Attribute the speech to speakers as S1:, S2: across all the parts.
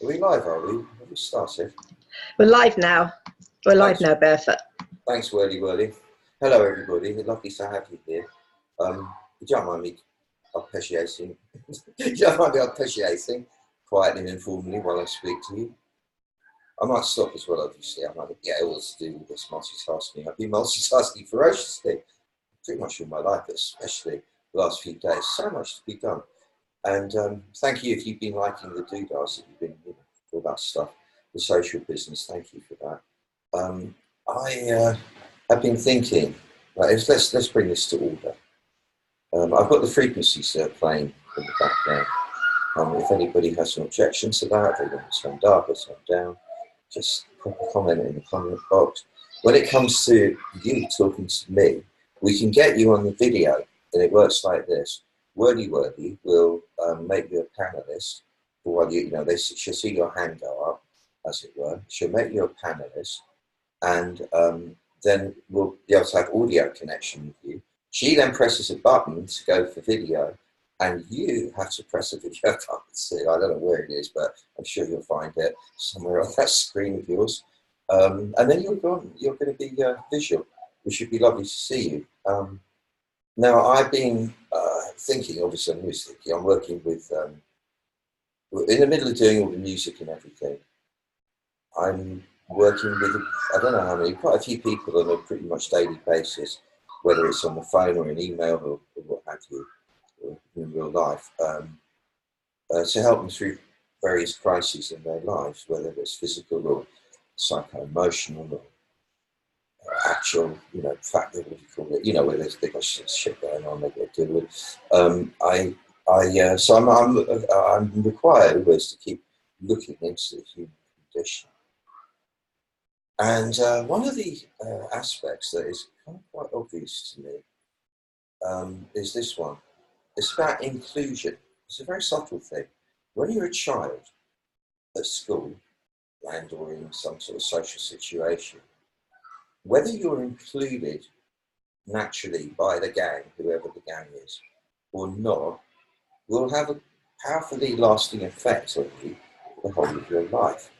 S1: Are we live, are we? Have we started?
S2: We're live now. We're live
S1: Thanks.
S2: now, Barefoot.
S1: Thanks, Whirly. Hello, everybody. Lovely to have you here. You don't mind me arpeggiating. You don't mind me arpeggiating quietly and informally while I speak to you. I might stop as well, obviously. I might get all to do with this multitasking. I've been multitasking ferociously pretty much all my life, but especially the last few days. So much to be done. And thank you if you've been liking the doodles, that you've been, all that stuff, the social business. Thank you for that. I have been thinking, let's bring this to order. I've got the frequencies playing in the background. If anybody has an objection to that, they want it turned up or turned down, just put a comment in the comment box. When it comes to you talking to me, we can get you on the video, and it works like this. Wordy will make you a panelist for while she'll see your hand go up, as it were. She'll make you a panelist, and then we'll be able to have audio connection with you. She then presses a button to go for video, and you have to press a video button too. I don't know where it is, but I'm sure you'll find it somewhere on that screen of yours. And then you're going to be visual, which should be lovely to see you. Now, I've been thinking, obviously I'm working with, in the middle of doing all the music and everything. I'm working with, I don't know how many, quite a few people on a pretty much daily basis, whether it's on the phone or an email or what have you, or in real life, to help them through various crises in their lives, whether it's physical or psycho-emotional or actual, fact, what do you call it, where they've got shit going on they've got to deal with. So I'm required always to keep looking into the human condition. And one of the aspects that is kind of quite obvious to me is this one. It's about inclusion. It's a very subtle thing. When you're a child at school and or in some sort of social situation, whether you're included naturally by the gang, whoever the gang is, or not, will have a powerfully lasting effect on you for the whole of your life.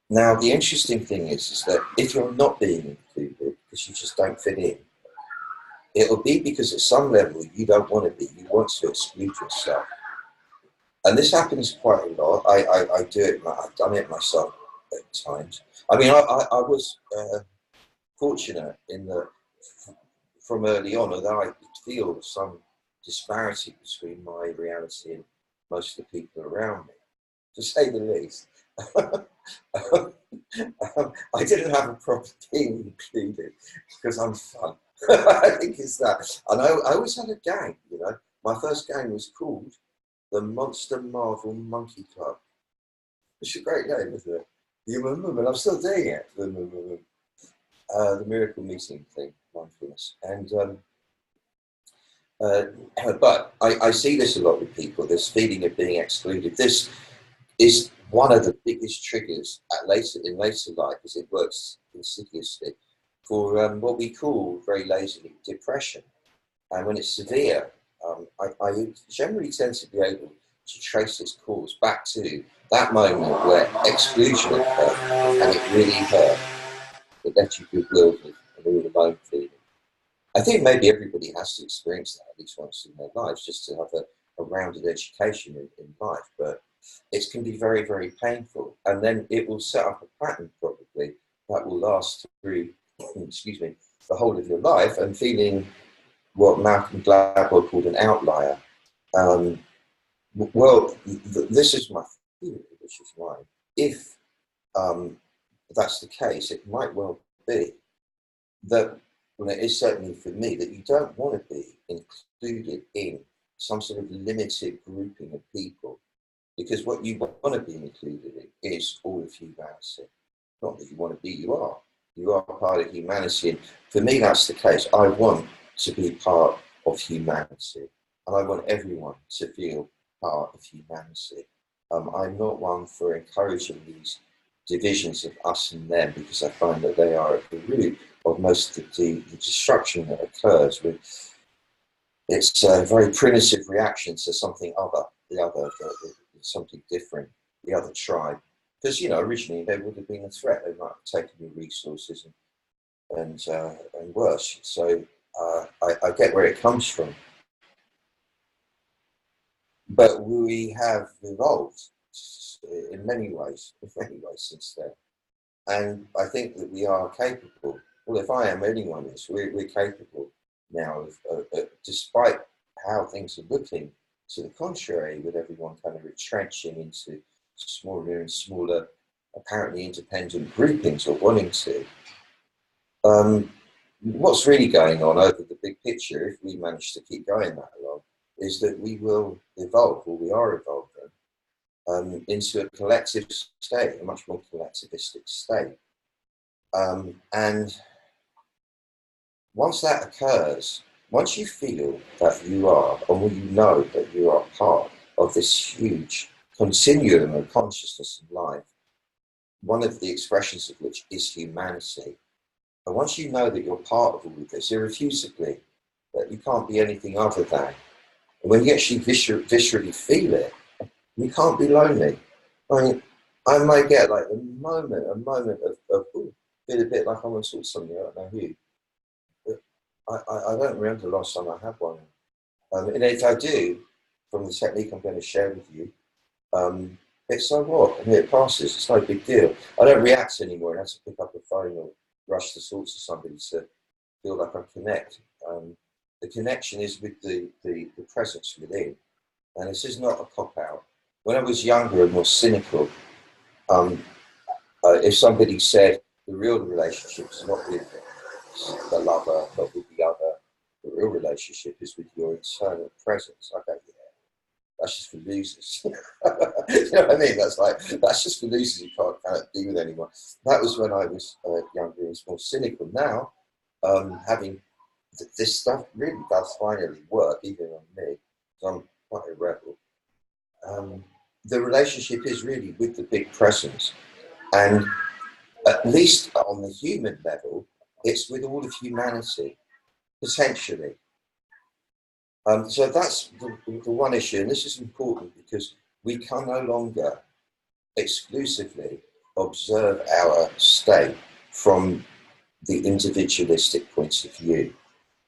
S1: Now, the interesting thing is that if you're not being included because you just don't fit in, it'll be because at some level you don't want to be, you want to exclude yourself. And this happens quite a lot. I do it, I've done it myself at times. I mean, I was fortunate in that from early on, although I could feel some disparity between my reality and most of the people around me, to say the least. I didn't have a problem being included because I'm fun. I think it's that. And I always had a gang, My first gang was called the Monster Marvel Monkey Club. It's a great name, isn't it? And I'm still doing it. The miracle meeting thing, mindfulness. And but I see this a lot with people, this feeling of being excluded. This is one of the biggest triggers in later life, as it works insidiously, for what we call very lazily depression. And when it's severe, I generally tend to be able to trace its cause back to that moment where exclusion occurred and it really hurt. It left you goodwill and all alone feeling. I think maybe everybody has to experience that at least once in their lives, just to have a rounded education in life. But it can be very, very painful. And then it will set up a pattern probably that will last through, the whole of your life, and feeling what Malcolm Gladwell called an outlier. This is my theory, which is mine. If that's the case, it might well be that, it is certainly for me, that you don't want to be included in some sort of limited grouping of people, because what you want to be included in is all of humanity. Not that you want to be, you are. You are part of humanity. And for me, that's the case. I want to be part of humanity, and I want everyone to feel part of humanity. I'm not one for encouraging these divisions of us and them, because I find that they are at the root of most of the destruction that occurs. It's a very primitive reaction to something other, something different. the other tribe. Because, you know, originally they would have been a threat. They might have taken your resources and worse. So I get where it comes from. But we have evolved in many ways since then. And I think that we are capable. Well, if I am, anyone is. We're capable now of, despite how things are looking to the contrary, with everyone kind of retrenching into smaller and smaller, apparently independent groupings or wanting to. What's really going on over the big picture, if we manage to keep going that long, is that we will evolve, or we are evolving, into a collective state, a much more collectivistic state. And once that occurs, once you feel that you are, or you know that you are part of this huge continuum of consciousness and life, one of the expressions of which is humanity. And once you know that you're part of all of this, irrefutably, that you can't be anything other than, and when you actually viscerally feel it, you can't be lonely. I mean, I might get like a moment of ooh, feel a bit like I want to talk to somebody, I don't know who. But I don't remember the last time I had one. And if I do, from the technique I'm going to share with you, it's so what? I mean, it passes, it's no big deal. I don't react anymore. I have to pick up the phone or rush to talk to somebody to feel like I connect. The connection is with the presence within. And this is not a cop-out. When I was younger and more cynical, if somebody said the real relationship is not with the lover, not with the other, the real relationship is with your internal presence, I go, yeah, that's just for losers. You know what I mean? That's just for losers you can't kind of be with anyone. That was when I was younger and more cynical. Now, having this stuff really does finally work, even on me, because I'm quite a rebel. The relationship is really with the big presence. And at least on the human level, it's with all of humanity, potentially. So that's the one issue, and this is important because we can no longer exclusively observe our state from the individualistic point of view.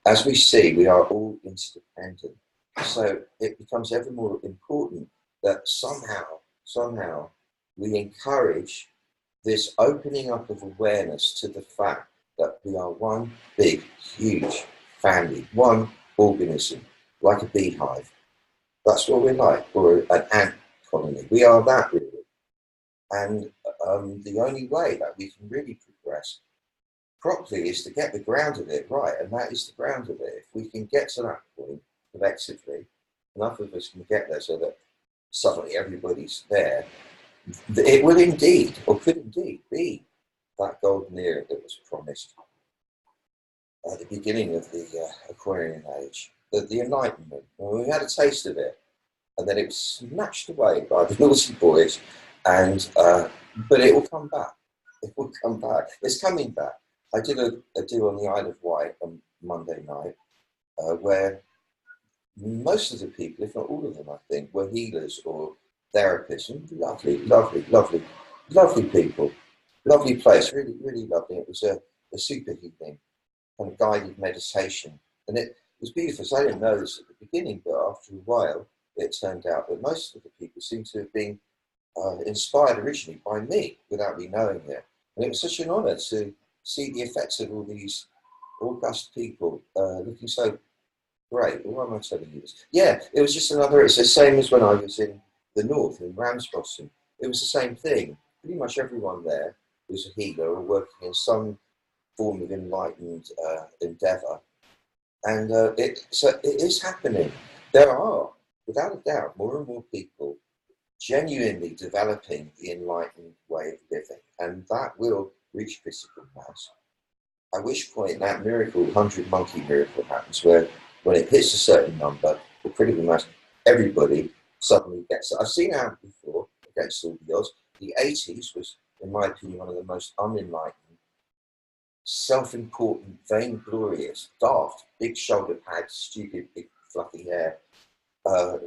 S1: As we see, we are all interdependent. So it becomes ever more important that somehow we encourage this opening up of awareness to the fact that we are one big, huge family, one organism, like a beehive. That's what we're like, or an ant colony. We are that, really. And the only way that we can really progress properly is to get the ground of it right, and that is the ground of it. If we can get to that point collectively, enough of us can get there so that suddenly everybody's there, it will indeed, or could indeed, be that golden era that was promised at the beginning of the Aquarian age, the Enlightenment. Well, we had a taste of it, and then it was snatched away by the naughty boys, and but it will come back. It will come back. It's coming back. I did a do on the Isle of Wight on Monday night, where most of the people, if not all of them, I think, were healers or therapists, and lovely people, lovely place, really, really lovely. It was a super healing kind of guided meditation, and it was beautiful. So I didn't know this at the beginning, but after a while, it turned out that most of the people seemed to have been inspired originally by me without me knowing it, and it was such an honour to see the effects of all these august people looking so great. Why am I telling you this? Yeah, it was just another, it's the same as when I was in the north, in Ramsbottom. It was the same thing. Pretty much everyone there was a healer or working in some form of enlightened endeavour. And so it is happening. There are, without a doubt, more and more people genuinely developing the enlightened way of living. And that will reach critical mass. At which point that miracle, 100 monkey miracle happens, where when it hits a certain number, the critical mass, everybody suddenly gets it. I've seen it happen before, against all the odds. The 80s was, in my opinion, one of the most unenlightened, self-important, vainglorious, daft, big shoulder pads, stupid, big fluffy hair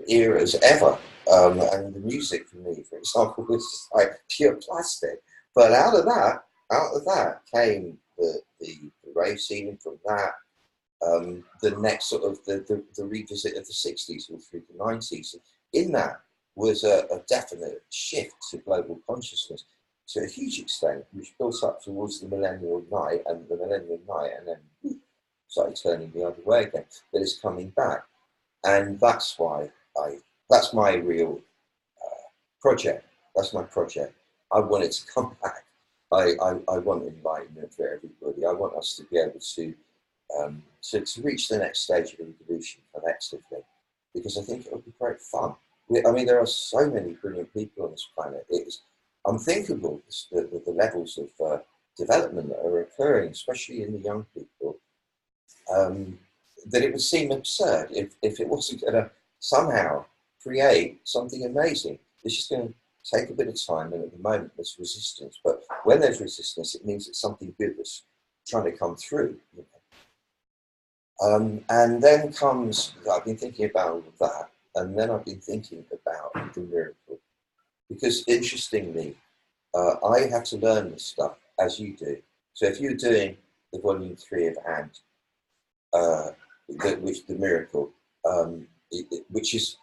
S1: eras ever. And the music for me, for example, was just like pure plastic. But out of that came the rave scene, and from that, the next sort of the revisit of the 60s all through the 90s. In that was a definite shift to global consciousness to a huge extent, which built up towards the millennial night, and then started turning the other way again. But it's coming back. And that's why that's my real project. That's my project. I want it to come back. I want enlightenment for everybody. I want us to be able to reach the next stage of evolution collectively, because I think it would be great fun. I mean, there are so many brilliant people on this planet. It is unthinkable the levels of development that are occurring, especially in the young people, that it would seem absurd if it wasn't going to somehow create something amazing. It's just going to take a bit of time, and at the moment there's resistance. But when there's resistance, it means that something good is trying to come through. You know? And then comes, I've been thinking about all of that, and then I've been thinking about the miracle. Because interestingly, I had to learn this stuff as you do. So if you're doing the volume 3 of And, which the miracle, which is,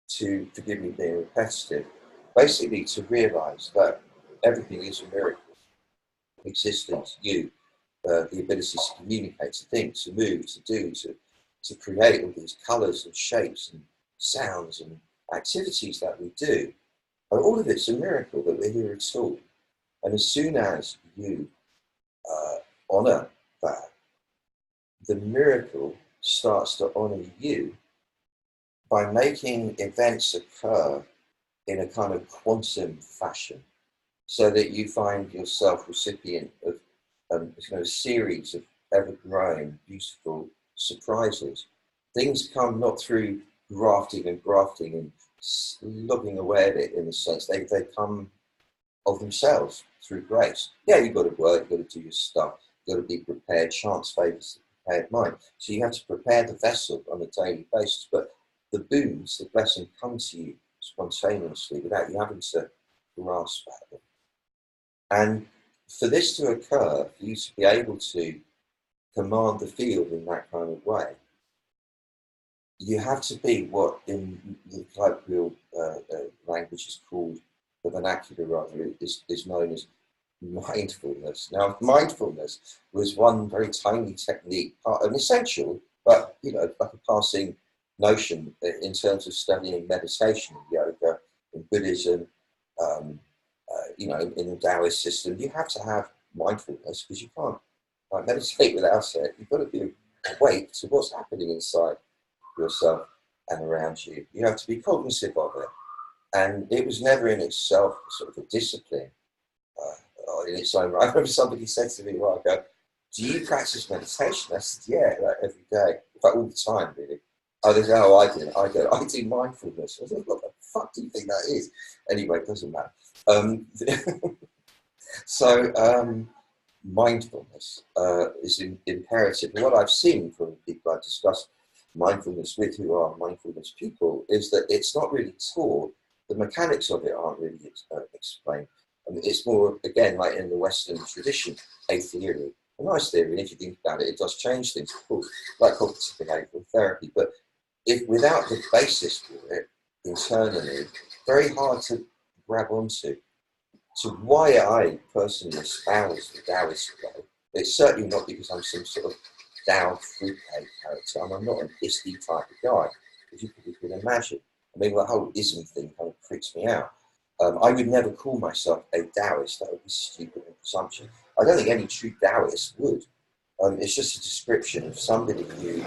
S1: to forgive me being repetitive, basically to realize that everything is a miracle. Existence, you, the ability to communicate, to think, to move, to do, to create all these colors and shapes and sounds and activities that we do. And all of it's a miracle that we're here at all. And as soon as you honor that, the miracle starts to honor you by making events occur in a kind of quantum fashion, so that you find yourself recipient of a series of ever-growing, beautiful surprises. Things come not through grafting and slogging away at it, in a sense. They come of themselves through grace. Yeah, you've got to work, you've got to do your stuff, you've got to be prepared. Chance favours the prepared mind. So you have to prepare the vessel on a daily basis, but the boons, the blessing, come to you spontaneously without you having to grasp at them. And for this to occur, for you to be able to command the field in that kind of way, you have to be what in the colloquial language is called, the vernacular rather, is known as mindfulness. Now, mindfulness was one very tiny technique, an essential, but like a passing notion in terms of studying meditation, yoga, in Buddhism, in the Taoist system. You have to have mindfulness, because you can't meditate without it. You've got to be awake to what's happening inside yourself and around you. You have to be cognizant of it. And it was never in itself sort of a discipline in its own right. I remember somebody said to me a while ago, "Do you practice meditation?" I said, "Yeah, every day. In fact, all the time, really." Oh, they said, "Oh, I do mindfulness." I said, "What the fuck do you think that is?" Anyway, it doesn't matter. Mindfulness is imperative. And what I've seen from people I've discussed mindfulness with, who are mindfulness people, is that it's not really taught. The mechanics of it aren't really explained. I mean, it's more, again, like in the Western tradition, a theory. A nice theory, and if you think about it, it does change things, of course, like cognitive behavioral therapy. But if without the basis for it internally, very hard to grab onto. So why I personally espouse the Taoist way, it's certainly not because I'm some sort of Tao fruitcake character. I'm not an isty type of guy, as you probably can imagine. I mean, the whole ism thing kind of freaks me out. I would never call myself a Taoist. That would be stupid and presumption. I don't think any true Taoist would. It's just a description of somebody who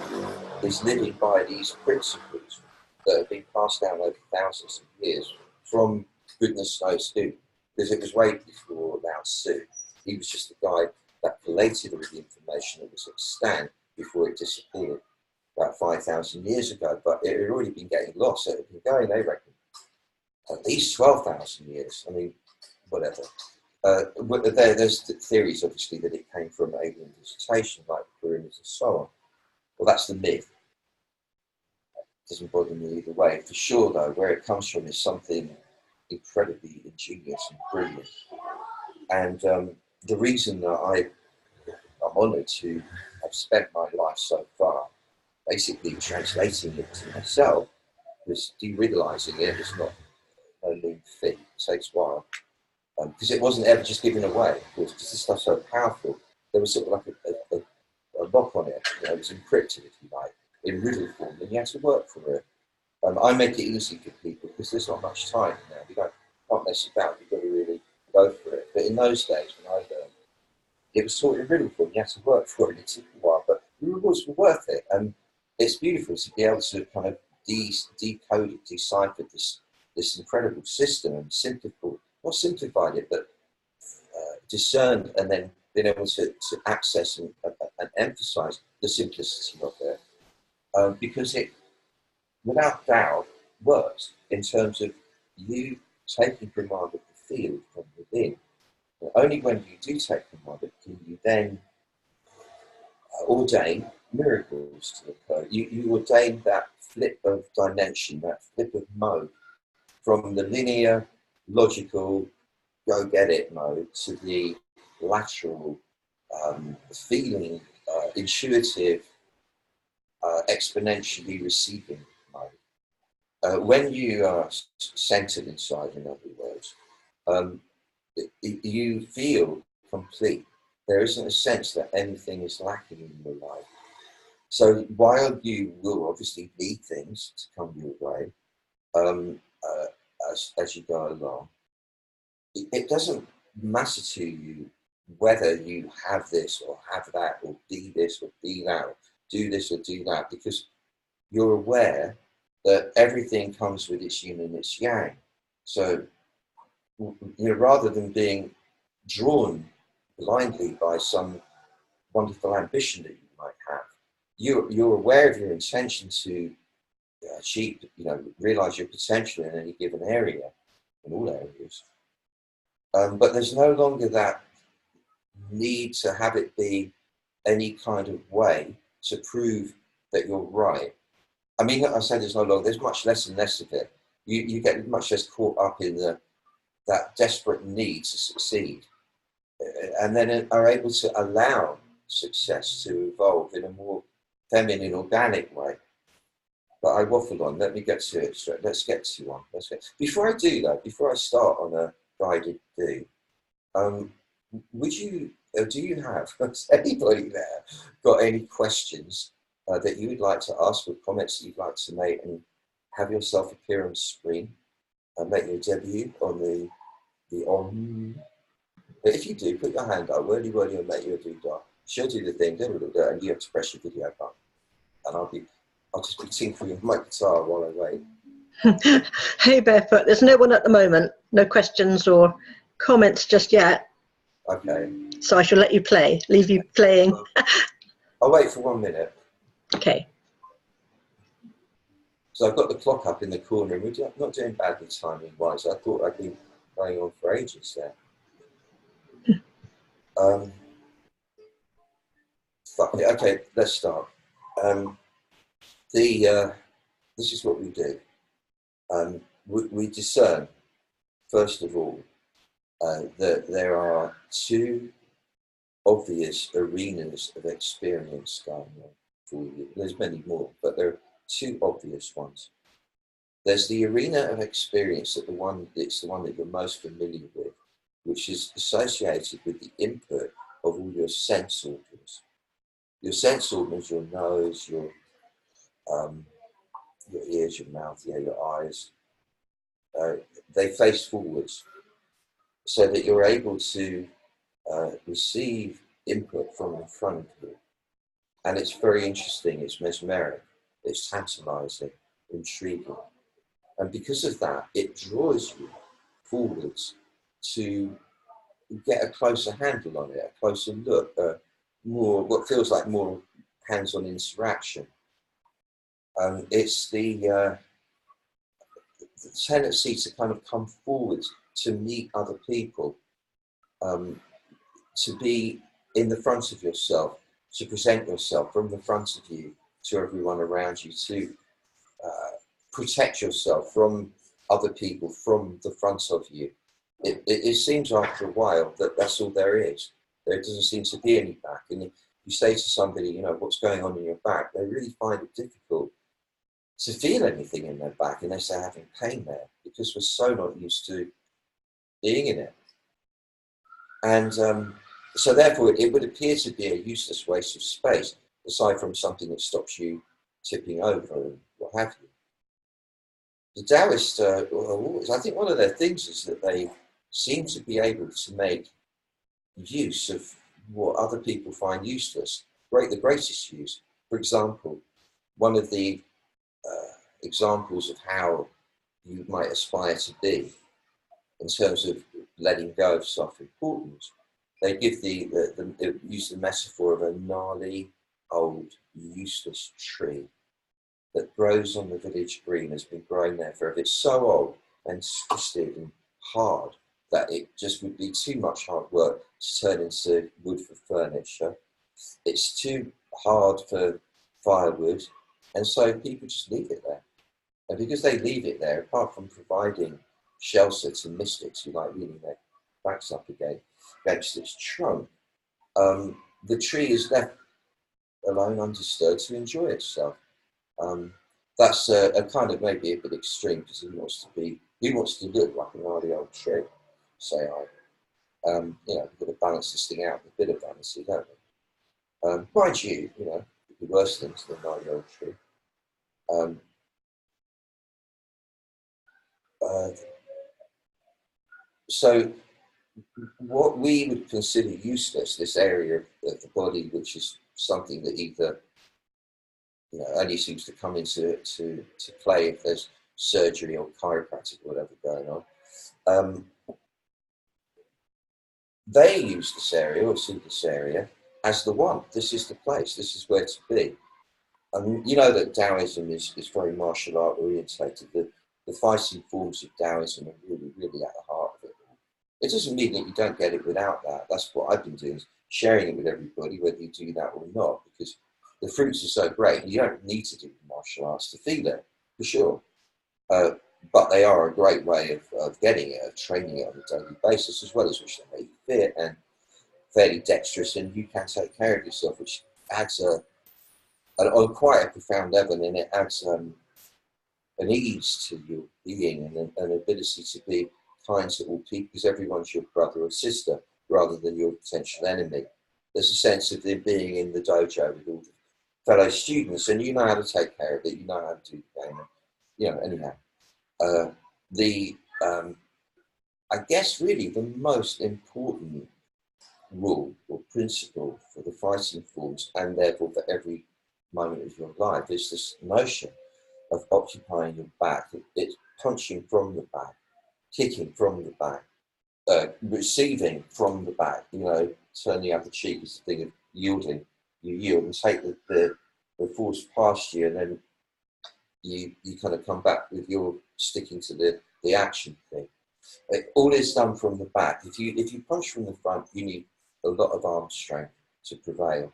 S1: is living by these principles that have been passed down over thousands of years from goodness knows who. Because it was way before Lao Tzu. He was just the guy that collated all the information that was extant before it disappeared about 5,000 years ago. But it had already been getting lost. It had been going, they reckon, at least 12,000 years. I mean, whatever. There's theories, obviously, that it came from alien visitation, like pyramids and so on. Well, that's the myth. doesn't bother me either way. For sure, though, where it comes from is something incredibly ingenious and brilliant. And the reason that I'm honoured to have spent my life so far basically translating it to myself, because derealising it is not a mean feat. It takes a while. Because it wasn't ever just given away, because this stuff's so powerful. There was sort of like a lock on it, it was encrypted, if you like, in riddle form, and you had to work for it. I make it easy for people because there's not much time now. You can't mess about, you've got to really go for it. But in those days when I learned, it was taught in riddle form, you had to work for it. It took a while, but the rewards were worth it. And it's beautiful to be able to kind of decode it, decipher this incredible system and not simplified it, but discerned, and then being able to access and emphasize the simplicity of it. Because it, without doubt, works in terms of you taking command of the field from within. And only when you do take command of it can you then ordain miracles to occur. You ordain that flip of dimension, that flip of mode from the linear, logical, go get it mode to the lateral, feeling, intuitive, exponentially receiving mode. When you are centered inside, in other words, you feel complete. There isn't a sense that anything is lacking in your life. So while you will obviously need things to come your way, as you go along, it doesn't matter to you whether you have this or have that, or be this or be that, or do this or do that, because you're aware that everything comes with its yin and its yang. So, rather than being drawn blindly by some wonderful ambition that you might have, you're aware of your intention to achieve, realize your potential in any given area, in all areas. But there's no longer that need to have it be any kind of way to prove that you're right. I mean, I say there's no longer, there's much less and less of it. You get much less caught up in that desperate need to succeed, and then are able to allow success to evolve in a more feminine, organic way. But I waffled on. Let me get to it straight. Let's get to one. Before I do that, before I start on a guided do, would you, do you have, has anybody there got any questions that you would like to ask, or comments that you'd like to make, and have yourself appear on screen and make your debut on the on? But if you do, put your hand up, wordy, and make your doodah. She'll do the thing, and you have to press your video button. And I'll just be tinkering with my guitar while I wait.
S2: Hey, Barefoot, there's no one at the moment. No questions or comments just yet.
S1: Okay.
S2: So I shall let you play, leave you playing.
S1: I'll wait for 1 minute.
S2: Okay.
S1: So I've got the clock up in the corner, and we're not doing badly timing-wise. I thought I'd be going on for ages there. Fuck it. Okay, let's start. This is what we do. We discern, first of all, that there are two obvious arenas of experience going on for you. There's many more, but there are two obvious ones. There's the arena of experience, it's the one that you're most familiar with, which is associated with the input of all your sense organs. Your sense organs, your nose, your ears, your mouth, your eyes, they face forwards, so that you're able to receive input from in front of you. And it's very interesting, it's mesmeric, it's tantalizing, intriguing. And because of that, it draws you forwards to get a closer handle on it, a closer look, more, what feels like more hands-on interaction. It's the tendency to kind of come forward to meet other people, to be in the front of yourself, to present yourself from the front of you to everyone around you, to protect yourself from other people from the front of you. It seems after a while that that's all there is. There doesn't seem to be any back. And if you say to somebody, you know, what's going on in your back, they really find it difficult to feel anything in their back unless they're having pain there, because we're so not used to being in it. And so therefore it would appear to be a useless waste of space, aside from something that stops you tipping over and what have you. The Taoists, I think one of their things is that they seem to be able to make use of what other people find useless, the greatest use. For example, one of the examples of how you might aspire to be in terms of letting go of self-importance, they give they use the metaphor of a gnarly, old, useless tree that grows on the village green, has been growing there forever. It's so old and twisted and hard that it just would be too much hard work to turn into wood for furniture. It's too hard for firewood, and so people just leave it there. And because they leave it there, apart from providing shelter to mystics who like leaning their backs up against its trunk, the tree is left alone, undisturbed, to enjoy itself. That's a kind of maybe a bit extreme, because he wants to look like a gnarly old tree, say I. You know, we've got to balance this thing out with a bit of vanity, don't we? Mind you, you know, it'd be worse things than a gnarly old tree. So what we would consider useless, this area of the body, which is something that either, you know, only seems to come into to play if there's surgery or chiropractic or whatever going on. They use this area or see this area as the one. This is the place. This is where to be. And you know that Taoism is very martial art orientated. The fighting forms of Taoism are really, really at the heart of it. It doesn't mean that you don't get it without that. That's what I've been doing, is sharing it with everybody, whether you do that or not, because the fruits are so great. You don't need to do the martial arts to feel it, for sure. But they are a great way of getting it, of training it on a daily basis, as well as which they make you fit and fairly dexterous, and you can take care of yourself, which adds on quite a profound level, and it adds an ease to your being and an ability to be kind to all people, because everyone's your brother or sister rather than your potential enemy. There's a sense of them being in the dojo with all the fellow students, and you know how to take care of it, you know how to do the game, you know, anyhow. I guess really the most important rule or principle for the fighting forms, and therefore for every moment of your life, is this notion of occupying your back. It's punching from the back, kicking from the back, receiving from the back, you know, turn the other cheek is the thing of yielding. You yield and take the force past you, and then you kind of come back with your sticking to the action thing. All is done from the back. If you punch from the front, you need a lot of arm strength to prevail.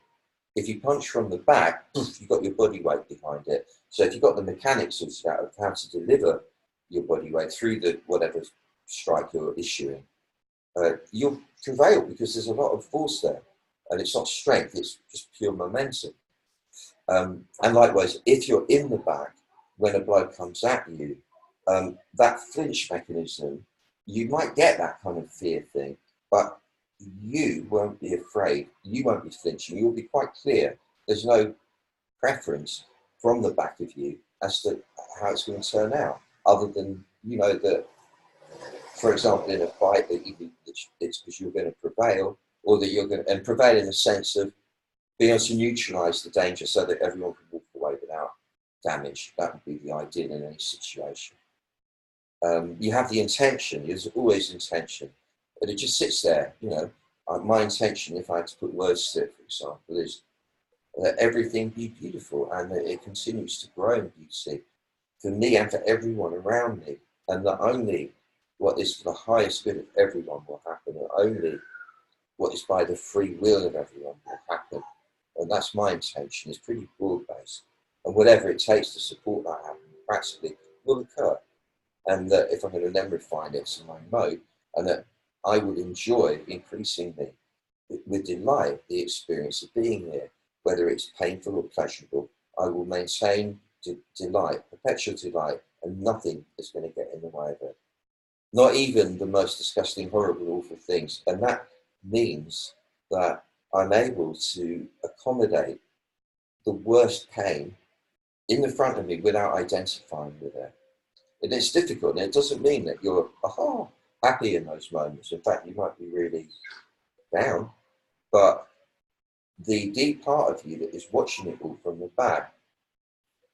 S1: If you punch from the back, you've got your body weight behind it. So if you've got the mechanics sorted out of how to deliver your body weight through the whatever strike you're issuing, you'll prevail, because there's a lot of force there, and it's not strength, it's just pure momentum. And likewise, if you're in the back when a blow comes at you, that flinch mechanism, you might get that kind of fear thing, but you won't be afraid, you won't be flinching, you'll be quite clear. There's no preference from the back of you as to how it's going to turn out, other than, you know, that, for example, in a fight, that it's because you're going to prevail, or that you're going to, and prevail in the sense of being able to neutralise the danger so that everyone can walk away without damage. That would be the ideal in any situation. You have the intention, there's always intention, but it just sits there, you know. My intention, if I had to put words to it, for example, is that everything be beautiful, and that it continues to grow in beauty for me and for everyone around me, and that only what is for the highest good of everyone will happen, and only what is by the free will of everyone will happen. And that's my intention. It's pretty broad-based, and whatever it takes to support that practically will occur. And that if I'm going to then refine it to my mode, and that I would enjoy increasingly with delight the experience of being here, whether it's painful or pleasurable, I will maintain delight, perpetual delight, and nothing is going to get in the way of it. Not even the most disgusting, horrible, awful things. And that means that I'm able to accommodate the worst pain in the front of me without identifying with it. And it's difficult, and it doesn't mean that you're happy in those moments. In fact, you might be really down, but the deep part of you that is watching it all from the back,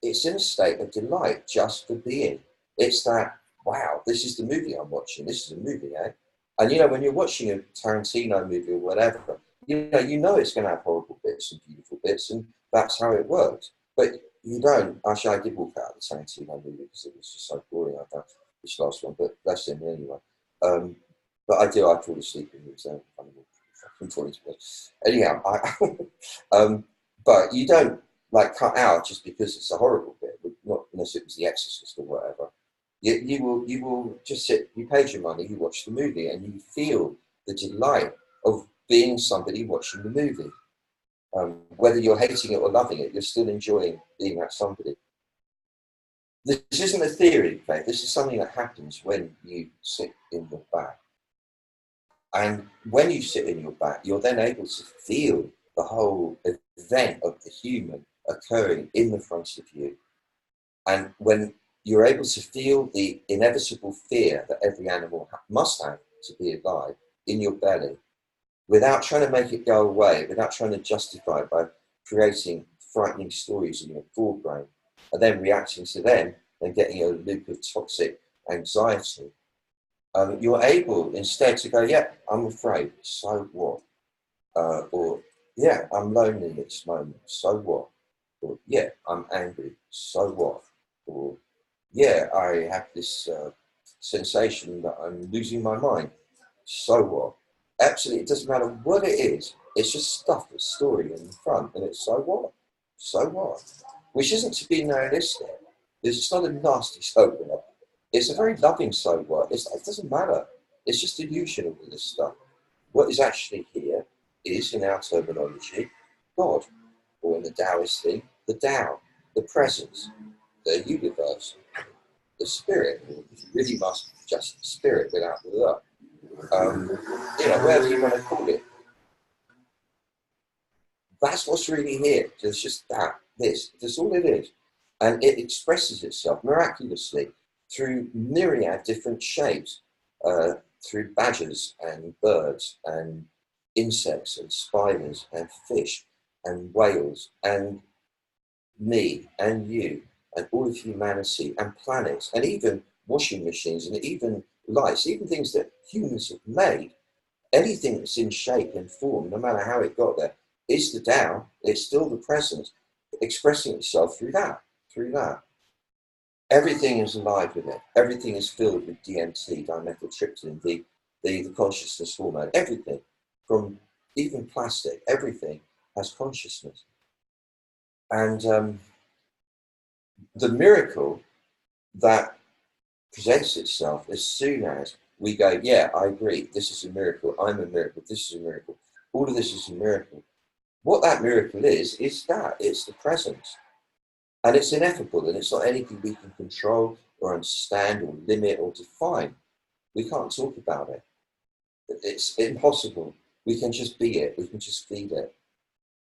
S1: it's in a state of delight just for being. It's that, wow, this is the movie I'm watching. This is a movie, eh? And you know, when you're watching a Tarantino movie or whatever, you know it's going to have horrible bits and beautiful bits, and that's how it works. But you don't. Actually, I did walk out of the Tarantino movie because it was just so boring. I found this last one, but bless him anyway. But I fall asleep in the anyhow, but you don't like cut out just because it's a horrible bit, not unless it was The Exorcist or whatever. You will just sit, you paid your money, you watch the movie, and you feel the delight of being somebody watching the movie. Whether you're hating it or loving it, you're still enjoying being that somebody. This isn't a theory, Faith. This is something that happens when you sit in your back. And when you sit in your back, you're then able to feel the whole event of the human occurring in the front of you. And when you're able to feel the inevitable fear that every animal must have to be alive in your belly, without trying to make it go away, without trying to justify it by creating frightening stories in your forebrain, and then reacting to them and getting a loop of toxic anxiety, you're able instead to go, yeah, I'm afraid, so what? Or, yeah, I'm lonely at this moment, so what? Or, yeah, I'm angry, so what? Or, yeah, I have this sensation that I'm losing my mind, so what? Absolutely, it doesn't matter what it is, it's just stuff, it's story in the front, and it's so what? So what? Which isn't to be nihilistic. It's not a nasty so what. It's a very loving so what. It doesn't matter. It's just illusion of this stuff. What is actually here is, in our terminology, God, or in the Taoist thing, the Tao, the presence, the universe, the spirit. You really must just spirit without the love. Whatever you want to call it. That's what's really here. There's just that's all it is. And it expresses itself miraculously through myriad different shapes, through badgers and birds and insects and spiders and fish and whales and me and you and all of humanity and planets and even washing machines and even lights, even things that humans have made. Anything that's in shape and form, no matter how it got there, is the Tao. It's still the presence expressing itself through that. Everything is alive with it. Everything is filled with DMT, dimethyltryptamine, the consciousness hormone. Everything, from even plastic, everything has consciousness. And the miracle that presents itself as soon as we go, yeah, I agree, this is a miracle, I'm a miracle, this is a miracle, all of this is a miracle. What that miracle is that, it's the presence. And it's ineffable, and it's not anything we can control or understand or limit or define. We can't talk about it. It's impossible. We can just be it, we can just feel it.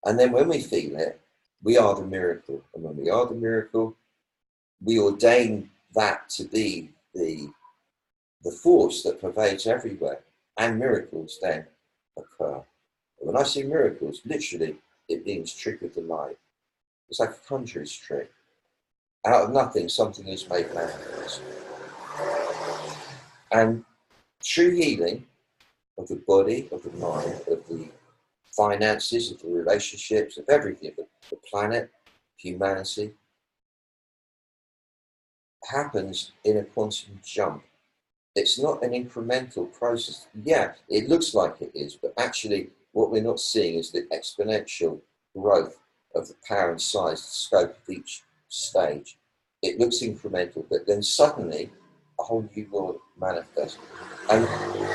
S1: And then when we feel it, we are the miracle. And when we are the miracle, we ordain that to be the force that pervades everywhere, and miracles then occur. When I say miracles, literally, it means trick of the light. It's like a conjurer's trick. Out of nothing, something is made manifest. And true healing of the body, of the mind, of the finances, of the relationships, of everything, of the planet, humanity, happens in a quantum jump. It's not an incremental process. Yeah, it looks like it is, but actually what we're not seeing is the exponential growth of the power and size, the scope of each stage. it looks incremental, but then suddenly a whole new world manifests. And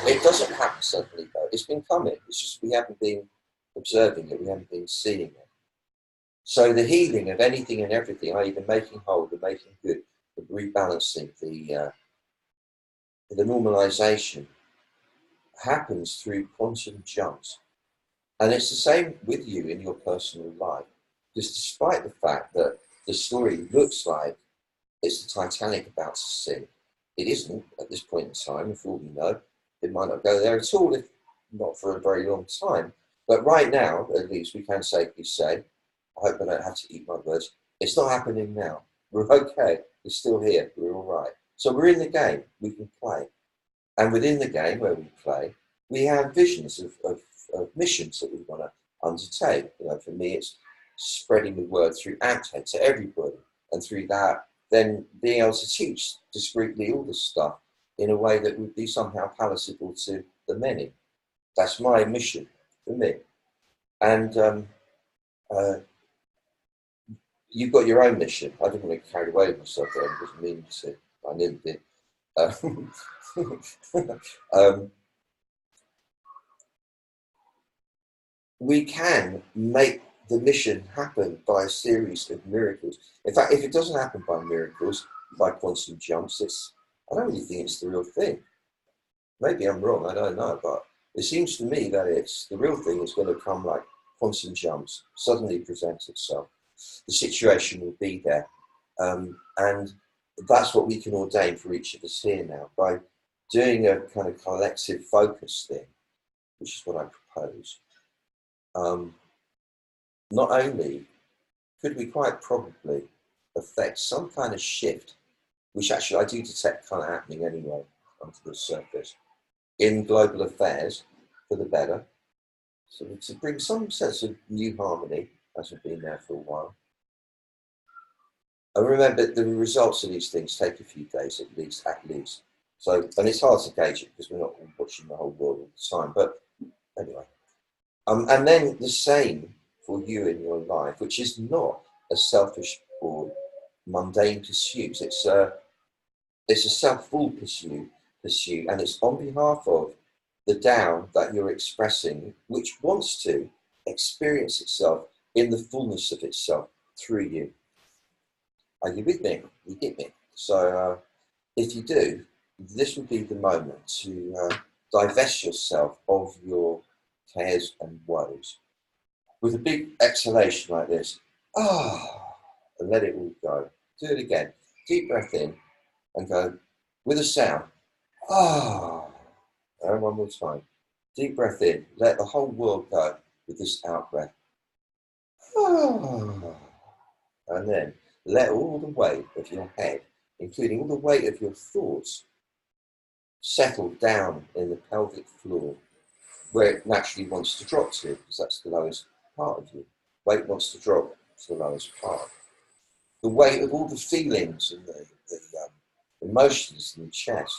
S1: it doesn't happen suddenly, though. It's been coming. It's just we haven't been observing it. We haven't been seeing it. So the healing of anything and everything, i.e. the making whole, the making good, the rebalancing, the normalization, happens through quantum jumps. And it's the same with you in your personal life. Because despite the fact that the story looks like it's the Titanic about to sink, it isn't at this point in time, for all we know. It might not go there at all, if not for a very long time. But right now, at least, we can safely say, I hope I don't have to eat my words, it's not happening now. We're okay. We're still here. We're all right. So we're in the game. We can play. And within the game where we play, we have visions of missions that we want to undertake. You know, for me, it's spreading the word through ACTED to everybody. And through that, then being able to teach discreetly all this stuff in a way that would be somehow palatable to the many. That's my mission for me. And you've got your own mission. I didn't want to carry away with myself there. It doesn't mean to. I nearly did. We can make the mission happen by a series of miracles. In fact, if it doesn't happen by miracles, by quantum jumps, I don't really think it's the real thing. Maybe I'm wrong, I don't know, but it seems to me that the real thing is going to come like quantum jumps, suddenly presents itself. The situation will be there. And that's what we can ordain for each of us here now by doing a kind of collective focus thing, which is what I propose. Not only could we quite probably affect some kind of shift, which actually I do detect kind of happening anyway onto the surface, in global affairs for the better, so to bring some sense of new harmony, as we've been there for a while. And remember, the results of these things take a few days at least. So, and it's hard to gauge it because we're not watching the whole world all the time, but anyway. And then the same for you in your life, which is not a selfish or mundane pursuit. It's a self-full pursuit, and it's on behalf of the Tao that you're expressing, which wants to experience itself in the fullness of itself through you. Are you with me? You get me? So if you do, this would be the moment to divest yourself of your cares and woes. With a big exhalation like this, and let it all go. Do it again. Deep breath in and go with a sound, and one more time. Deep breath in, let the whole world go with this out breath. And then let all the weight of your head, including all the weight of your thoughts, settle down in the pelvic floor where it naturally wants to drop to, because that's the lowest part of you. Weight wants to drop to the lowest part. The weight of all the feelings and the emotions in the chest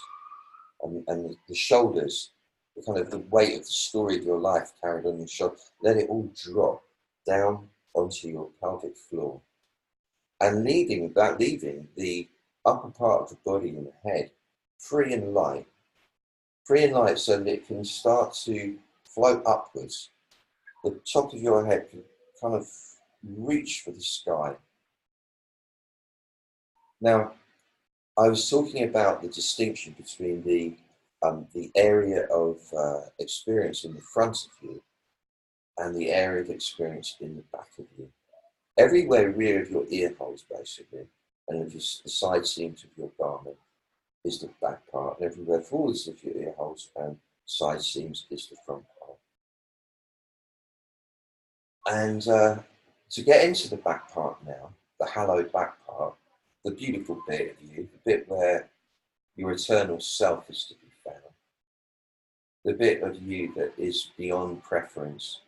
S1: and the shoulders, the kind of the weight of the story of your life carried on your shoulder, let it all drop down onto your pelvic floor. And leaving the upper part of the body and the head free and light so that it can start to float upwards. The top of your head can kind of reach for the sky. Now, I was talking about the distinction between the area of experience in the front of you and the area of experience in the back of you. Everywhere rear of your ear holes, basically, and of the side seams of your garment is the back part, and everywhere forwards of your ear holes and side seams is the front part. And to get into the back part now, the hallowed back part, the beautiful bit of you, the bit where your eternal self is to be found, the bit of you that is beyond preference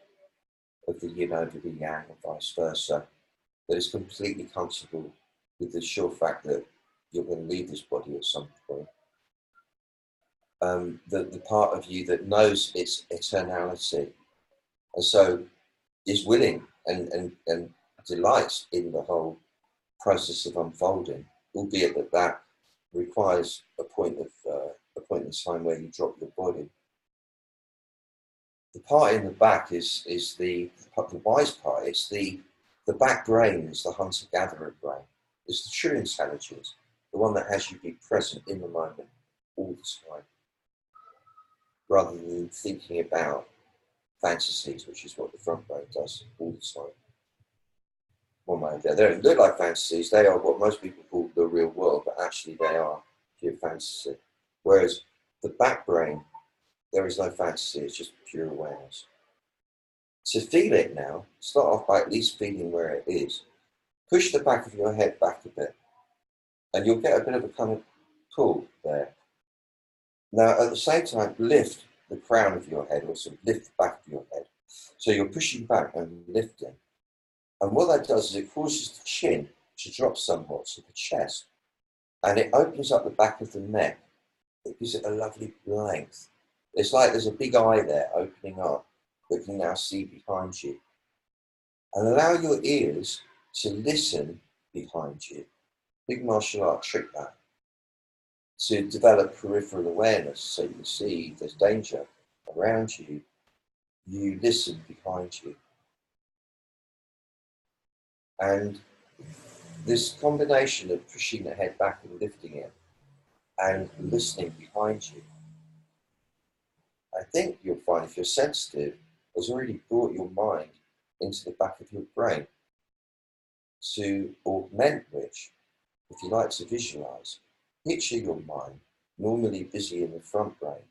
S1: of the yin over the yang and vice versa, that is completely comfortable with the sure fact that you're going to leave this body at some point. The part of you that knows its eternality, and so is willing and delights in the whole process of unfolding, albeit that that requires a point in time where you drop your body. The part in the back is the wise part. It's the back brain is the hunter-gatherer brain. It's the true intelligence, the one that has you be present in the moment all the time, rather than thinking about fantasies, which is what the front brain does all the time. One way or the other. They don't look like fantasies. They are what most people call the real world, but actually they are pure fantasy. Whereas the back brain, there is no fantasy, it's just pure awareness. To feel it now, start off by at least feeling where it is. Push the back of your head back a bit, and you'll get a bit of a kind of pull there. Now, at the same time, lift the crown of your head, or sort of lift the back of your head. So you're pushing back and lifting. And what that does is it causes the chin to drop somewhat to the chest, and it opens up the back of the neck. It gives it a lovely length. It's like there's a big eye there opening up that can now see behind you. And allow your ears to listen behind you. Big martial art trick that. To develop peripheral awareness so you can see if there's danger around you, you listen behind you. And this combination of pushing the head back and lifting it and listening behind you, I think you'll find, if you're sensitive, has already brought your mind into the back of your brain, to augment which, if you like to visualize, picture your mind normally busy in the front brain.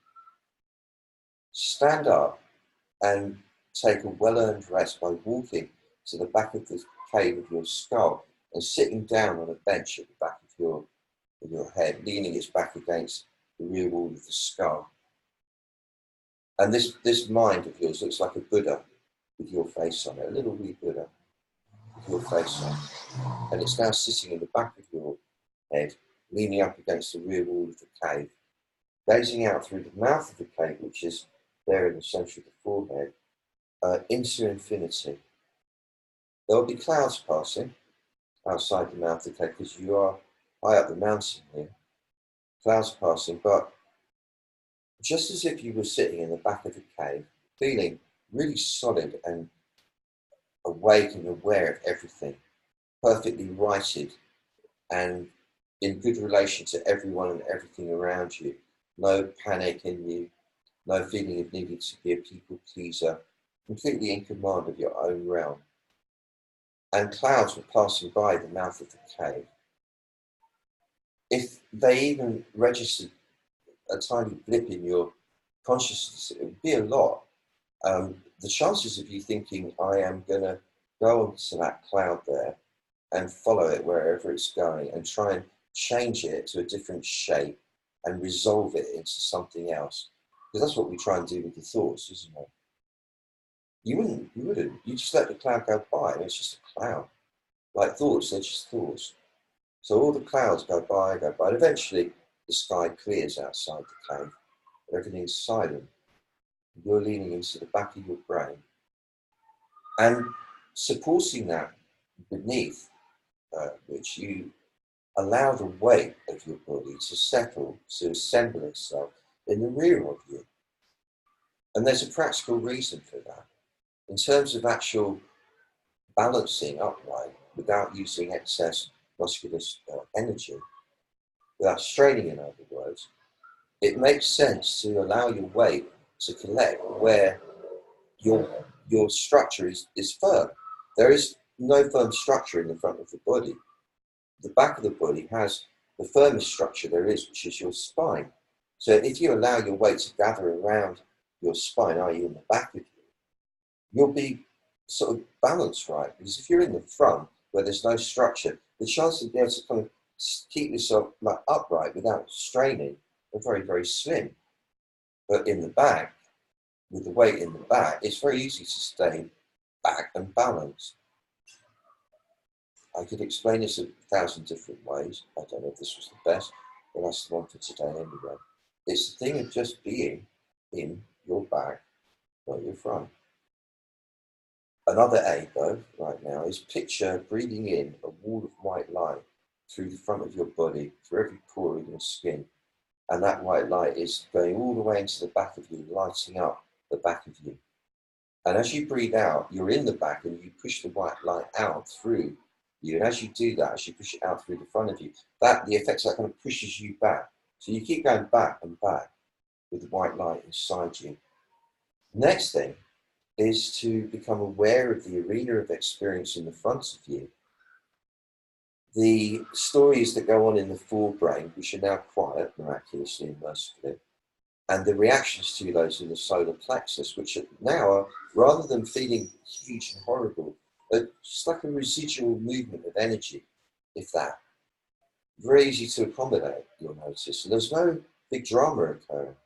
S1: Stand up and take a well-earned rest by walking to the back of the cave of your skull and sitting down on a bench at the back of your head, leaning its back against the rear wall of the skull. And this mind of yours looks like a Buddha with your face on it, a little wee Buddha with your face on. And it's now sitting in the back of your head, leaning up against the rear wall of the cave, gazing out through the mouth of the cave, which is there in the centre of the forehead, into infinity. There will be clouds passing outside the mouth of the cave because you are high up the mountain here. Clouds passing, but just as if you were sitting in the back of the cave, feeling really solid and awake and aware of everything, perfectly righted and in good relation to everyone and everything around you. No panic in you, no feeling of needing to be a people pleaser, completely in command of your own realm. And clouds were passing by the mouth of the cave. If they even registered a tiny blip in your consciousness, it would be a lot. The chances of you thinking, I am going to go onto that cloud there and follow it wherever it's going and try and change it to a different shape and resolve it into something else. Because that's what we try and do with the thoughts, isn't it? You wouldn't. You just let the cloud go by and it's just a cloud. Like thoughts, they're just thoughts. So all the clouds go by, and eventually the sky clears outside the cave. Everything's silent. You're leaning into the back of your brain. And supporting that beneath, which you allow the weight of your body to settle, to assemble itself in the rear of you. And there's a practical reason for that. In terms of actual balancing upright without using excess muscular energy, without straining, in other words, it makes sense to allow your weight to collect where your structure is firm. There is no firm structure in the front of the body. The back of the body has the firmest structure there is, which is your spine. So if you allow your weight to gather around your spine, i.e. in the back of you, you'll be sort of balanced right. Because if you're in the front, where there's no structure, the chances of being able to kind of keep yourself like upright without straining are very, very slim. But in the back, with the weight in the back, it's very easy to stay back and balanced. I could explain this 1,000 different ways. I don't know if this was the best, but that's the one for today anyway. It's the thing of just being in your back, not your front. Another aid though, right now, is picture breathing in a wall of white light through the front of your body, through every pore in your skin. And that white light is going all the way into the back of you, lighting up the back of you. And as you breathe out, you're in the back and you push the white light out through you. And as you do that, as you push it out through the front of you, the effect that kind of pushes you back. So you keep going back and back with the white light inside you. Next thing is to become aware of the arena of experience in the front of you. The stories that go on in the forebrain, which are now quiet, miraculously and mercifully, and the reactions to those in the solar plexus, which are now, rather than feeling huge and horrible, are just like a residual movement of energy, if that. Very easy to accommodate, you'll notice. And there's no big drama occurring.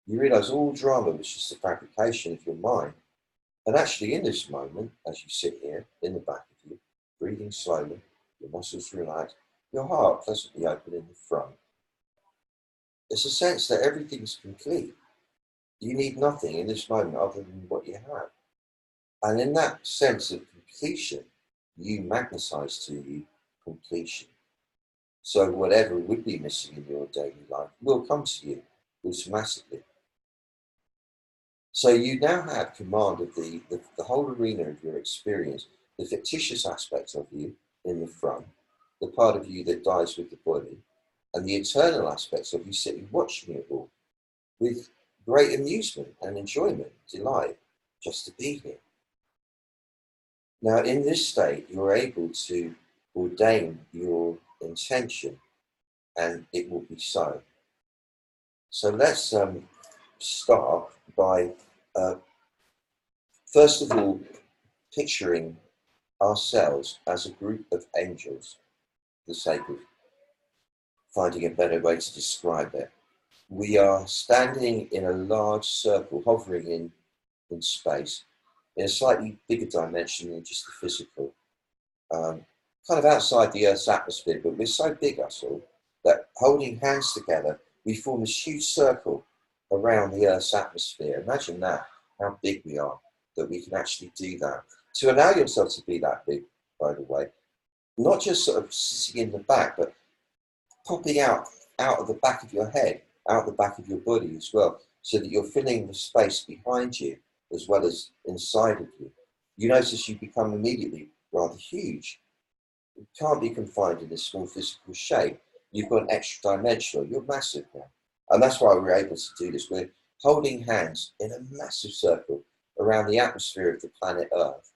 S1: You realise all drama was just a fabrication of your mind. And actually in this moment, as you sit here in the back of you, breathing slowly, your muscles relaxed, your heart pleasantly open in the front, there's a sense that everything's complete. You need nothing in this moment other than what you have. And in that sense of completion, you magnetize to you completion. So whatever would be missing in your daily life will come to you automatically. So you now have command of the whole arena of your experience, the fictitious aspect of you in the front, the part of you that dies with the body, and the eternal aspects of you sitting watching it all with great amusement and enjoyment, delight, just to be here. Now in this state, you're able to ordain your intention and it will be so. So let's start by first of all picturing ourselves as a group of angels, for the sake of finding a better way to describe it. We are standing in a large circle, hovering in space, in a slightly bigger dimension than just the physical. Kind of outside the Earth's atmosphere, but we're so big, us all, that holding hands together, we form this huge circle around the Earth's atmosphere. Imagine that, how big we are, that we can actually do that. To allow yourself to be that big, by the way, not just sort of sitting in the back, but popping out of the back of your head, out the back of your body as well, so that you're filling the space behind you as well as inside of you. You notice you become immediately rather huge. You can't be confined in this small physical shape. You've got an extra dimensional. You're massive now. And that's why we're able to do this. We're holding hands in a massive circle around the atmosphere of the planet Earth.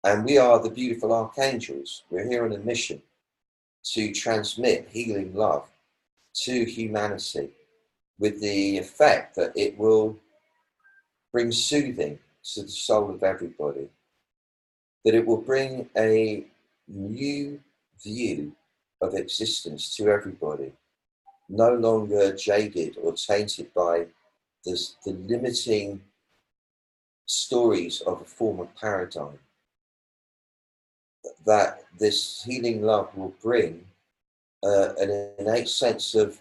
S1: And we are the beautiful archangels. We're here on a mission to transmit healing love to humanity with the effect that it will bring soothing to the soul of everybody, that it will bring a new view of existence to everybody, no longer jaded or tainted by the limiting stories of a former paradigm. That this healing love will bring an innate sense of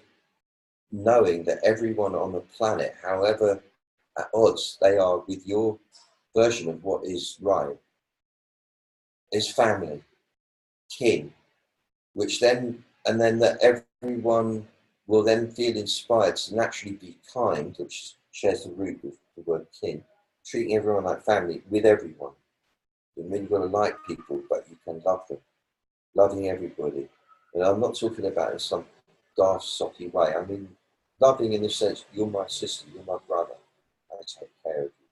S1: knowing that everyone on the planet, however at odds they are with your version of what is right, is family, kin, which then, and then that everyone will then feel inspired to naturally be kind, which shares the root with the word kin, treating everyone like family with everyone. You mean you've got to like people, but you can love them, loving everybody. And I'm not talking about in some daft, soppy way. I mean, loving in the sense, you're my sister, you're my brother, I take care of you.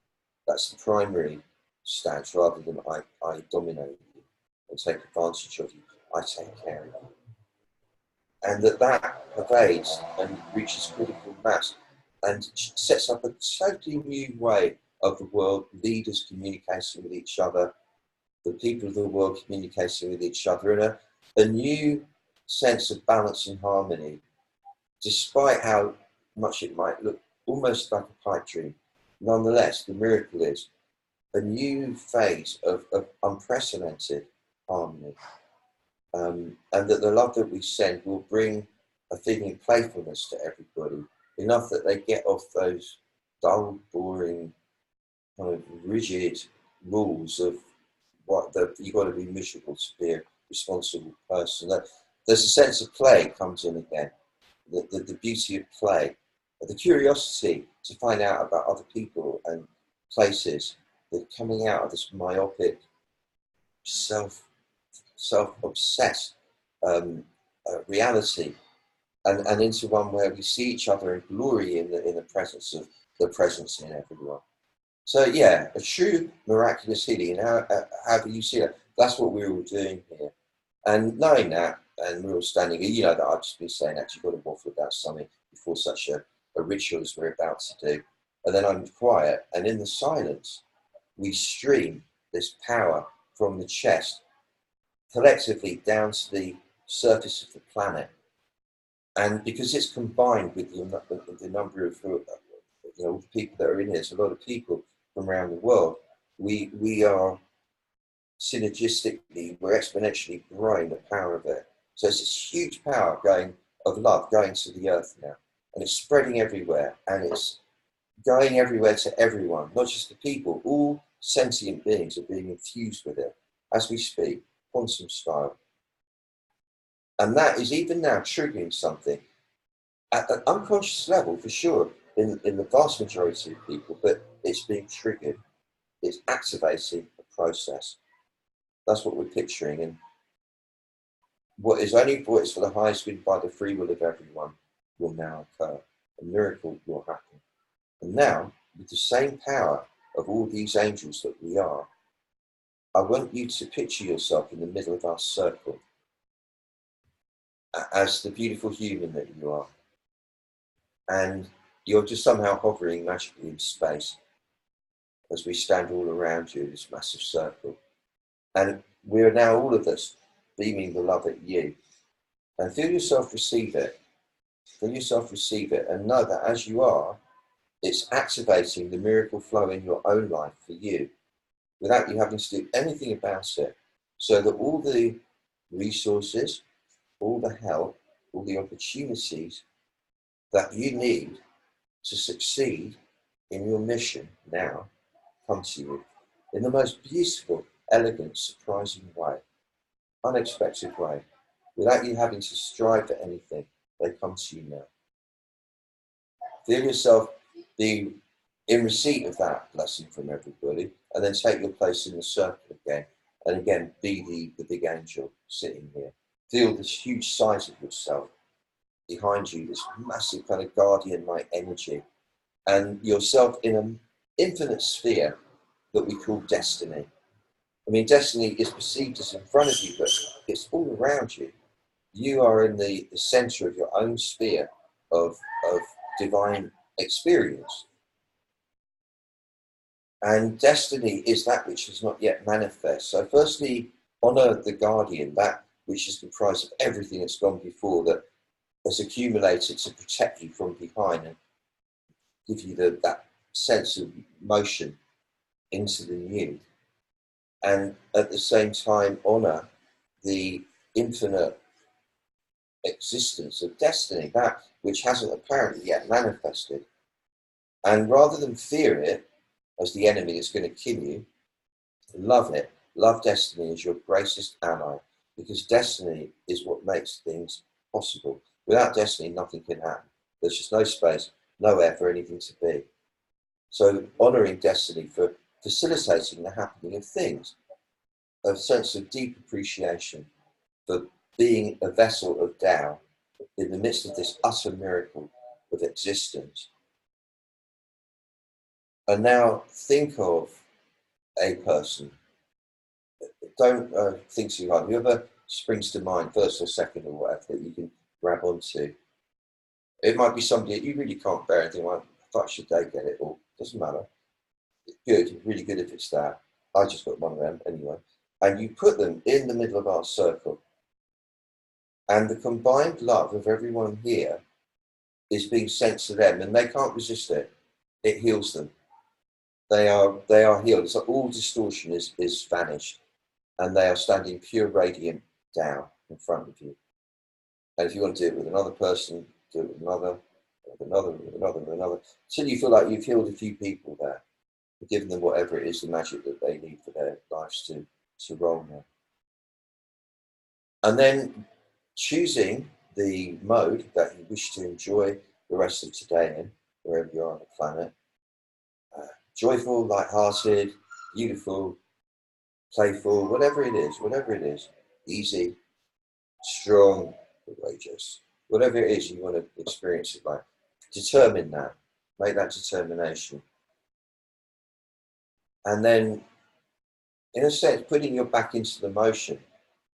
S1: That's the primary stance, rather than I dominate you and take advantage of you. I take care of you. And that pervades and reaches critical mass and sets up a totally new way of the world, leaders communicating with each other, the people of the world communicating with each other in a new sense of balance and harmony, despite how much it might look almost like a pipe dream. Nonetheless, the miracle is a new phase of unprecedented harmony. And that the love that we send will bring a feeling of playfulness to everybody, enough that they get off those dull, boring, kind of rigid rules of what you've got to be miserable to be a responsible person. That there's a sense of play comes in again, the beauty of play, the curiosity to find out about other people and places, that are coming out of this myopic, self-obsessed reality, and into one where we see each other and glory in the presence of the presence in everyone. So yeah, a true miraculous healing. And how do you see that? That's what we're all doing here. And knowing that, and we're all standing here, you know that I've just been saying, actually got to waffle about something before such a ritual as we're about to do. And then I'm quiet, and in the silence, we stream this power from the chest collectively down to the surface of the planet. And because it's combined with the number of people that are in here, it's a lot of people from around the world, we are synergistically, we're exponentially growing the power of it. So it's this huge power of love going to the earth now, and it's spreading everywhere, and it's going everywhere to everyone, not just the people. All sentient beings are being infused with it as we speak, quantum style. And that is even now triggering something at an unconscious level, for sure, in the vast majority of people, but it's being triggered. It's activating a process. That's what we're picturing. And what is only voiced for the highest good by the free will of everyone will now occur. A miracle will happen. And now, with the same power of all these angels that we are, I want you to picture yourself in the middle of our circle as the beautiful human that you are. And you're just somehow hovering magically in space as we stand all around you in this massive circle. And we're now all of us beaming the love at you. And feel yourself receive it. Feel yourself receive it, and know that as you are, it's activating the miracle flow in your own life for you without you having to do anything about it. So that all the resources, all the help, all the opportunities that you need to succeed in your mission now come to you in the most beautiful, elegant, surprising way, unexpected way, without you having to strive for anything. They come to you now. Feel yourself being in receipt of that blessing from everybody, and then take your place in the circle again, and again be the big angel sitting here. Feel this huge size of yourself behind you, this massive kind of guardian-like energy, and yourself in an infinite sphere that we call destiny. I mean, destiny is perceived as in front of you, but it's all around you. You are in the center of your own sphere of divine experience. And destiny is that which is not yet manifest. So firstly, honor the guardian, that which is comprised of everything that's gone before, that has accumulated to protect you from behind and give you that sense of motion into the new. And at the same time, honor the infinite existence of destiny, that which hasn't apparently yet manifested. And rather than fear it as the enemy is going to kill you, love it. Love destiny as your greatest ally, because destiny is what makes things possible. Without destiny, nothing can happen. There's just no space, nowhere for anything to be. So honoring destiny for facilitating the happening of things, a sense of deep appreciation for being a vessel of Tao in the midst of this utter miracle of existence. And now think of a person. Don't think too hard. Whoever springs to mind, first or second or whatever, that you can grab onto. It might be somebody that you really can't bear anything like, fuck, should they get it? Or doesn't matter. Good, really good if it's that. I just got one of them anyway. And you put them in the middle of our circle. And the combined love of everyone here is being sent to them, and they can't resist it. It heals them. They are healed. It's like all distortion is vanished, and they are standing pure radiant down in front of you. And if you want to do it with another person, do it with another, with another, with another, with another, until you feel like you've healed a few people there, giving them whatever it is, the magic that they need for their lives to roll now. And then choosing the mode that you wish to enjoy the rest of today in, wherever you are on the planet. Joyful, light-hearted, beautiful, playful, whatever it is, easy, strong, courageous, whatever it is you want to experience it like. Determine that, make that determination. And then, in a sense, putting your back into the motion,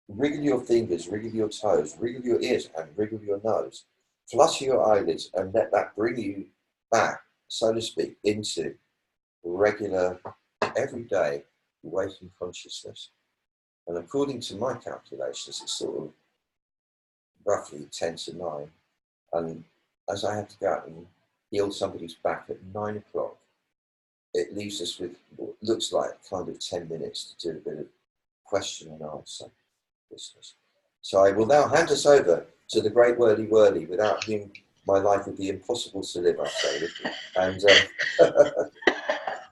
S1: wriggle your fingers, wriggle your toes, wriggle your ears, and wriggle your nose. Flutter your eyelids and let that bring you back, so to speak, into regular, everyday waking consciousness. And according to my calculations, it's sort of roughly 10 to 9. And as I have to go out and heal somebody's back at 9 o'clock, it leaves us with what looks like kind of 10 minutes to do a bit of question and answer business. So I will now hand us over to the great Whirly Whirly, without whom my life would be impossible to live, I say. And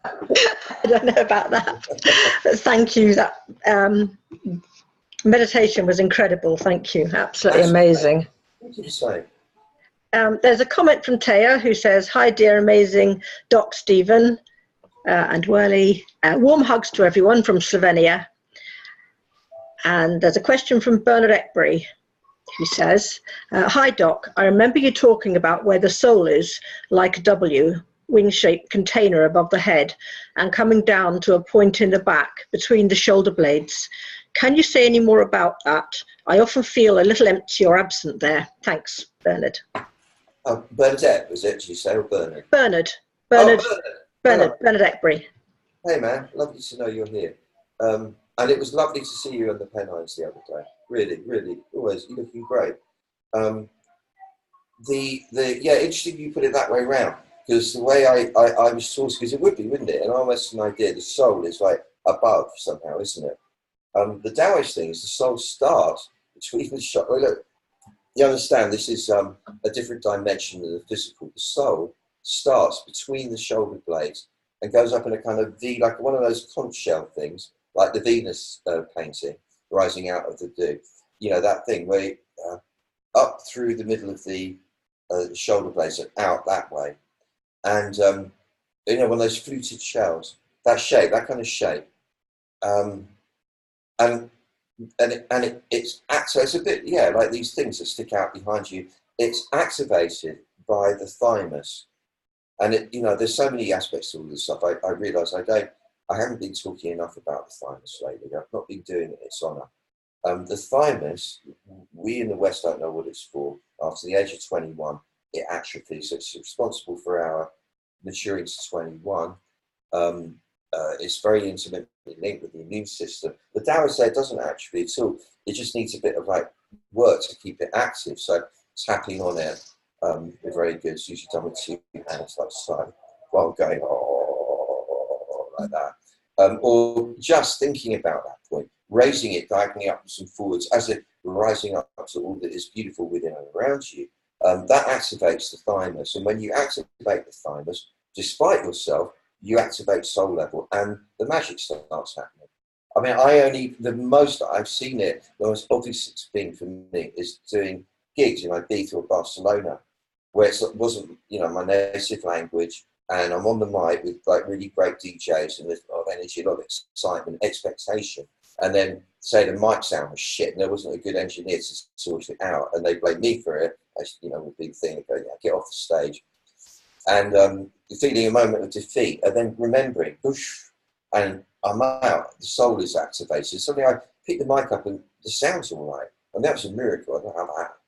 S2: I don't know about that, but thank you. That meditation was incredible. Thank you. Absolutely amazing.
S1: Thank you for saying.
S2: There's a comment from Taya who says, "Hi, dear amazing Doc Stephen and Whirly. Warm hugs to everyone from Slovenia." And there's a question from Bernard Eckbury who says, "Hi, Doc. I remember you talking about where the soul is, like a W, wing-shaped container above the head, and coming down to a point in the back between the shoulder blades. Can you say any more about that? I often feel a little empty or absent there. Thanks, Bernard."
S1: Bernadette, was it? Did you say, or Bernard?
S2: Bernard.
S1: Bernard.
S2: Bernard Eckbury.
S1: Hey, man. Lovely to know you're here. And it was lovely to see you on the Pennines the other day. Really, really, always. You're looking great. Yeah, interesting you put it that way round, because the way I was taught, because it would be, wouldn't it? And almost an idea, the soul is like above somehow, isn't it? The Taoist thing is the soul starts between the shoulder. Well, look, you understand this is a different dimension than the physical. The soul starts between the shoulder blades and goes up in a kind of V, like one of those conch shell things, like the Venus painting rising out of the dew. You know, that thing where up through the middle of the shoulder blades and out that way. And, you know, one of those fluted shells, that shape, that kind of shape. So it's a bit, yeah, like these things that stick out behind you. It's activated by the thymus. And, you know, there's so many aspects to all this stuff. I realise I haven't been talking enough about the thymus lately. I've not been doing it its honour. The thymus, we in the West don't know what it's for. After the age of 21, it atrophies. It's responsible for our maturing to 21. It's very intimately linked with the immune system. The Taoist say it doesn't atrophy at all. It just needs a bit of like work to keep it active. So tapping on it, very good. It's usually done with 2 hands like so, while going like that. Or just thinking about that point, raising it diagonally upwards and forwards as it rising up to all that is beautiful within and around you. That activates the thymus. And when you activate the thymus, despite yourself, you activate soul level and the magic starts happening. I mean, the most I've seen it, the most obvious thing for me is doing gigs in Ibiza or Barcelona, where it wasn't, you know, my native language, and I'm on the mic with like really great DJs and there's a lot of energy, a lot of excitement, expectation. And then say the mic sound was shit and there wasn't a good engineer to sort it out, and they blame me for it. You know, the big thing, go, yeah, get off the stage. And feeling a moment of defeat, and then remembering, whoosh, and I'm out, the soul is activated. Suddenly I pick the mic up and the sound's all right. And that was a miracle. I don't know how that happened.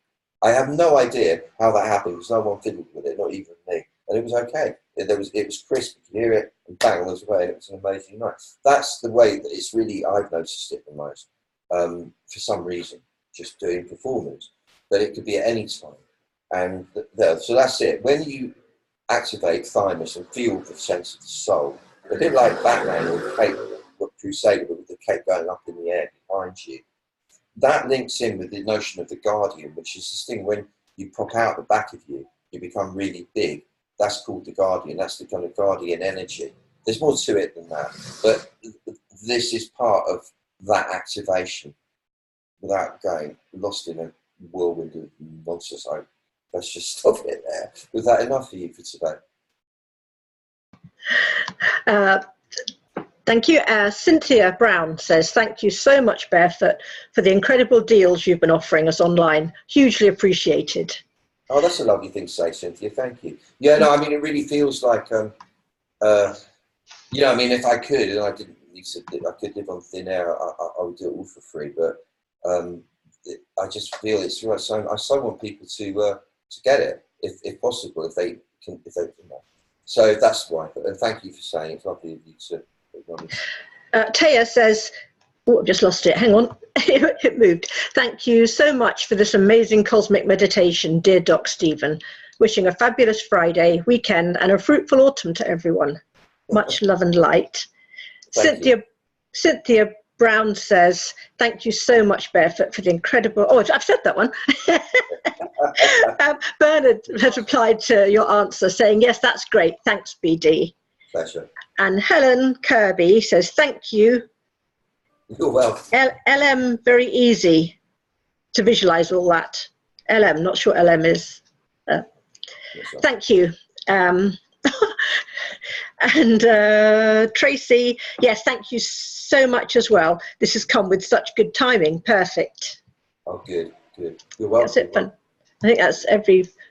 S1: I have no idea how that happened because no one fiddled with it, not even me. And it was okay. It was crisp, you could hear it, and bang, it was away, and it was an amazing night. That's the way that it's really, I've noticed it the most, for some reason, just doing performance. But it could be at any time. And so that's it. When you activate thymus and feel the sense of the soul, a bit like Batman or the cape, Crusader, but with the cape going up in the air behind you, that links in with the notion of the guardian, which is this thing when you pop out the back of you, you become really big. That's called the guardian. That's the kind of guardian energy. There's more to it than that, but this is part of that activation without going lost in a whirlwind of nonsense. Let's just stop it there. Was that enough for you for today?
S2: Thank you. Cynthia Brown says, thank you so much, Barefoot, for the incredible deals you've been offering us online. Hugely appreciated.
S1: Oh, that's a lovely thing to say, Cynthia. Thank you. Yeah, no, I mean, it really feels like, you know, I mean, if I could, and I didn't need to, I could live on thin air, I would do it all for free. But I just feel it's right. So I so want people to get it, if possible, if they can, you know. So that's why. And thank you for saying it's lovely of you to.
S2: Taya says, oh, I've just lost it. Hang on. It moved. Thank you so much for this amazing cosmic meditation, dear Doc Stephen. Wishing a fabulous Friday, weekend, and a fruitful autumn to everyone. Much love and light. Cynthia Brown says, thank you so much, Barefoot, for the incredible... Oh, I've said that one. Bernard has replied to your answer saying, yes, that's great. Thanks, BD.
S1: Pleasure.
S2: And Helen Kirby says, thank you.
S1: You're welcome.
S2: LM, very easy to visualize all that. LM, not sure LM is. Thank you. And Tracy, yes, thank you so much as well. This has come with such good timing. Perfect.
S1: Oh, good, good. You're welcome.
S2: That's it. Fun. I think that's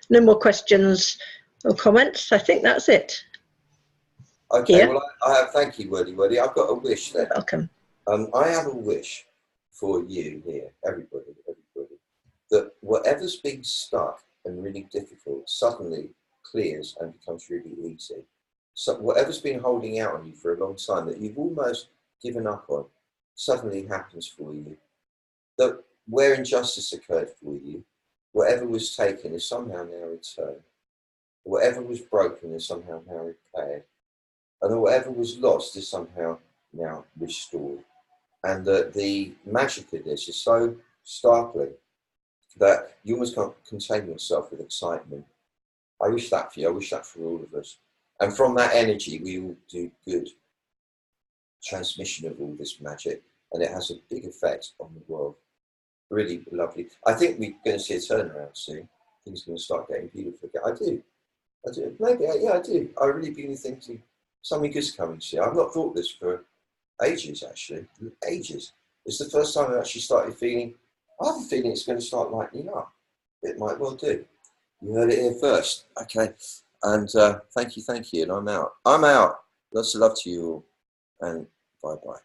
S2: no more questions or comments. I think that's it.
S1: Okay,
S2: Yeah.
S1: well, thank you, Wordy. I've got a wish then.
S2: You're welcome.
S1: I have a wish for you here, everybody, that whatever's been stuck and really difficult suddenly clears and becomes really easy. So whatever's been holding out on you for a long time that you've almost given up on suddenly happens for you. That where injustice occurred for you, whatever was taken is somehow now returned. Whatever was broken is somehow now repaired. And whatever was lost is somehow now restored. And the magic of this is so startling that you almost can't contain yourself with excitement. I wish that for you. I wish that for all of us. And from that energy, we all do good transmission of all this magic. And it has a big effect on the world. Really lovely. I think we're going to see a turnaround soon. Things are going to start getting beautiful again. I do. Maybe, yeah, I do. I really begin thinking something good's coming soon. I've not thought this for ages, actually. Ages. It's the first time I've actually started feeling, I have a feeling it's going to start lightening up. It might well do. You heard it here first. Okay. And thank you. And I'm out. Lots of love to you all. And bye-bye.